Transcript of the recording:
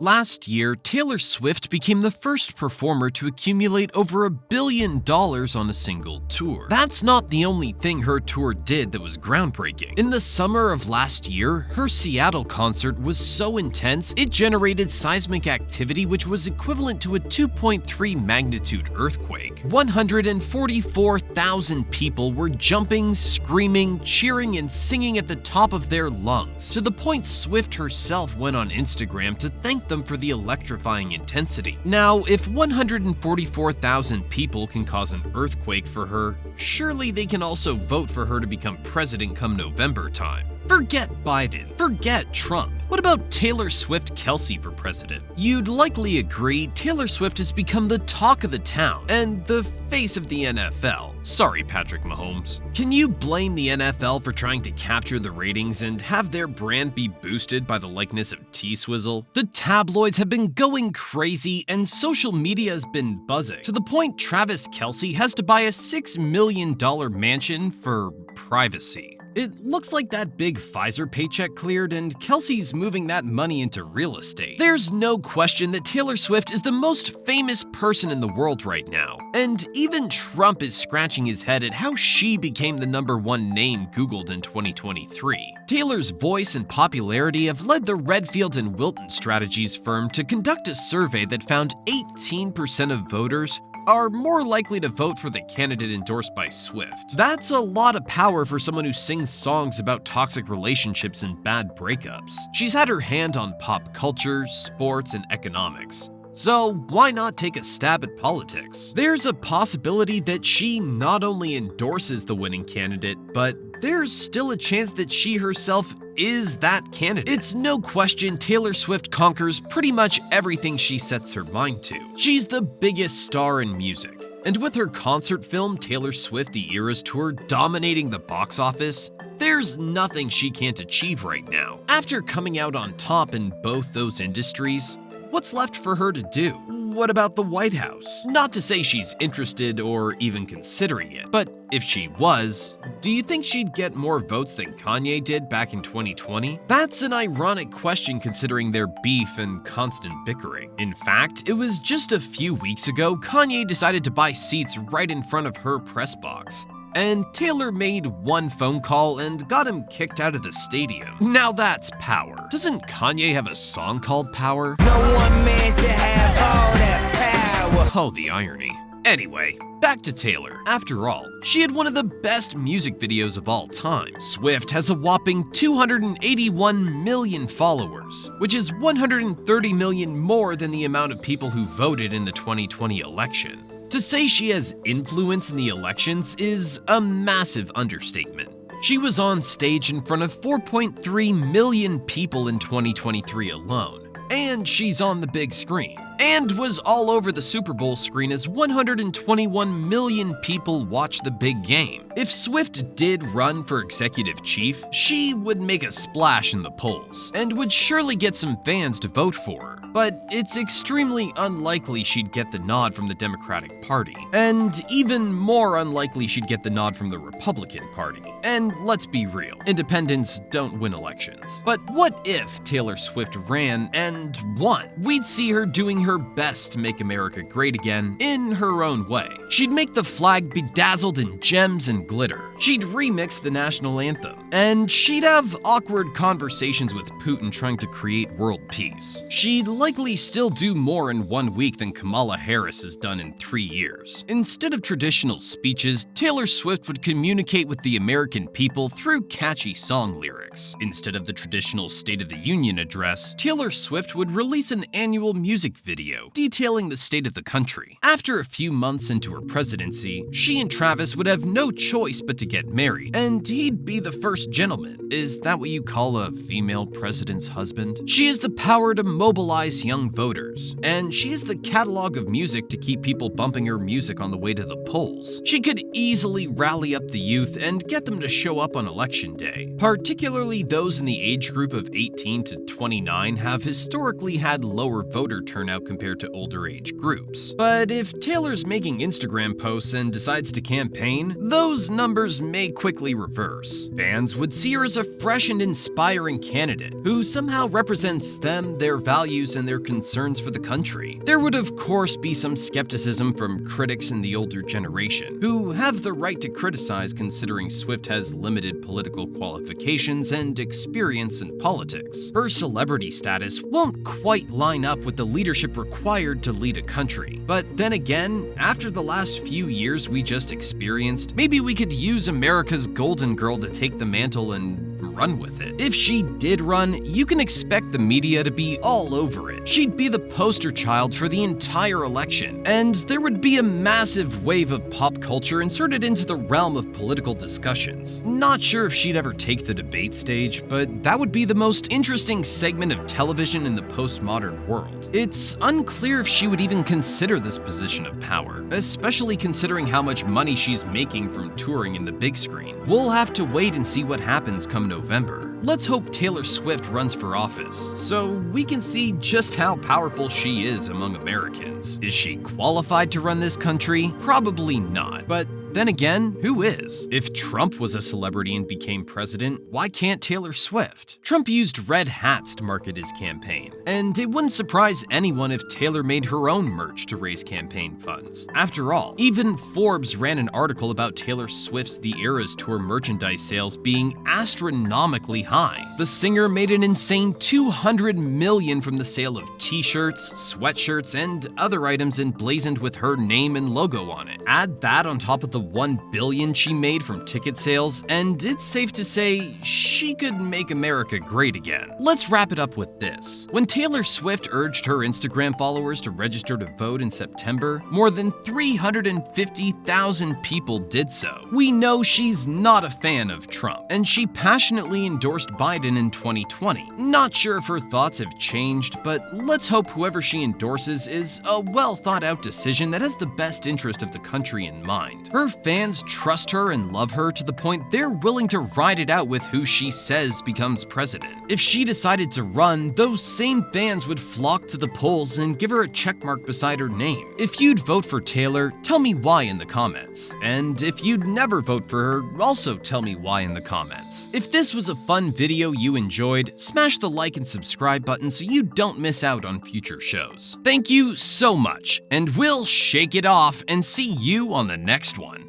Last year, Taylor Swift became the first performer to accumulate over $1 billion on a single tour. That's not the only thing her tour did that was groundbreaking. In the summer of last year, her Seattle concert was so intense, it generated seismic activity which was equivalent to a 2.3 magnitude earthquake. 144,000 people were jumping, screaming, cheering, and singing at the top of their lungs, to the point Swift herself went on Instagram to thank them for the electrifying intensity. Now, if 144,000 people can cause an earthquake for her, surely they can also vote for her to become president come November time. Forget Biden, forget Trump. What about Taylor Swift Kelce for president? You'd likely agree Taylor Swift has become the talk of the town and the face of the NFL. Sorry, Patrick Mahomes. Can you blame the NFL for trying to capture the ratings and have their brand be boosted by the likeness of T-Swizzle? The tabloids have been going crazy and social media has been buzzing, to the point Travis Kelce has to buy a $6 million mansion for privacy. It looks like that big Pfizer paycheck cleared and Kelce's moving that money into real estate. There's no question that Taylor Swift is the most famous person in the world right now. And even Trump is scratching his head at how she became the #1 name Googled in 2023. Taylor's voice and popularity have led the Redfield and Wilton Strategies firm to conduct a survey that found 18% of voters are more likely to vote for the candidate endorsed by Swift. That's a lot of power for someone who sings songs about toxic relationships and bad breakups. She's had her hand on pop culture, sports, and economics. So why not take a stab at politics? There's a possibility that she not only endorses the winning candidate, but there's still a chance that she herself is that candidate. It's no question Taylor Swift conquers pretty much everything she sets her mind to. She's the biggest star in music. And with her concert film Taylor Swift: The Eras Tour dominating the box office, there's nothing she can't achieve right now. After coming out on top in both those industries, what's left for her to do? What about the White House? Not to say she's interested or even considering it, but if she was, do you think she'd get more votes than Kanye did back in 2020? That's an ironic question considering their beef and constant bickering. In fact, it was just a few weeks ago Kanye decided to buy seats right in front of her press box. And Taylor made one phone call and got him kicked out of the stadium. Now that's power. Doesn't Kanye have a song called Power? No one man should have all that power. Oh, the irony. Anyway, back to Taylor. After all, she had one of the best music videos of all time. Swift has a whopping 281 million followers, which is 130 million more than the amount of people who voted in the 2020 election. To say she has influence in the elections is a massive understatement. She was on stage in front of 4.3 million people in 2023 alone, and she's on the big screen, and was all over the Super Bowl screen as 121 million people watched the big game. If Swift did run for executive chief, she would make a splash in the polls, and would surely get some fans to vote for her. But it's extremely unlikely she'd get the nod from the Democratic Party, and even more unlikely she'd get the nod from the Republican Party. And let's be real, independents don't win elections. But what if Taylor Swift ran and won? We'd see her doing her best to make America great again in her own way. She'd make the flag bedazzled in gems and glitter. She'd remix the national anthem. And she'd have awkward conversations with Putin trying to create world peace. She'd likely still do more in 1 week than Kamala Harris has done in 3 years. Instead of traditional speeches, Taylor Swift would communicate with the American people through catchy song lyrics. Instead of the traditional State of the Union address, Taylor Swift would release an annual music video detailing the state of the country. After a few months into her presidency, she and Travis would have no choice but to get married, and he'd be the first gentleman. Is that what you call a female president's husband? She has the power to mobilize young voters, and she has the catalog of music to keep people bumping her music on the way to the polls. She could easily rally up the youth and get them to show up on election day. Particularly those in the age group of 18 to 29 have historically had lower voter turnout compared to older age groups. But if Taylor's making Instagram posts and decides to campaign, those numbers may quickly reverse. Fans would see her as a fresh and inspiring candidate who somehow represents them, their values, and their concerns for the country. There would of course be some skepticism from critics in the older generation, who have the right to criticize considering Swift has limited political qualifications and experience in politics. Her celebrity status won't quite line up with the leadership required to lead a country. But then again, after the last few years we just experienced, maybe we could use America's golden girl to take the mantle and run with it. If she did run, you can expect the media to be all over it. She'd be the poster child for the entire election, and there would be a massive wave of pop culture inserted into the realm of political discussions. Not sure if she'd ever take the debate stage, but that would be the most interesting segment of television in the postmodern world. It's unclear if she would even consider this position of power, especially considering how much money she's making from touring in the big screen. We'll have to wait and see what happens come November. Let's hope Taylor Swift runs for office, so we can see just how powerful she is among Americans. Is she qualified to run this country? Probably not, but then again, who is? If Trump was a celebrity and became president, why can't Taylor Swift? Trump used red hats to market his campaign, and it wouldn't surprise anyone if Taylor made her own merch to raise campaign funds. After all, even Forbes ran an article about Taylor Swift's The Eras Tour merchandise sales being astronomically high. The singer made an insane $200 million from the sale of t-shirts, sweatshirts, and other items emblazoned with her name and logo on it. Add that on top of the $1 billion she made from ticket sales, and it's safe to say she could make America great again. Let's wrap it up with this. When Taylor Swift urged her Instagram followers to register to vote in September, more than 350,000 people did so. We know she's not a fan of Trump, and she passionately endorsed Biden in 2020. Not sure if her thoughts have changed, but let's hope whoever she endorses is a well-thought-out decision that has the best interest of the country in mind. Her fans trust her and love her to the point they're willing to ride it out with who she says becomes president. If she decided to run, those same fans would flock to the polls and give her a checkmark beside her name. If you'd vote for Taylor, tell me why in the comments. And if you'd never vote for her, also tell me why in the comments. If this was a fun video you enjoyed, smash the like and subscribe button so you don't miss out on future shows. Thank you so much, and we'll shake it off and see you on the next one.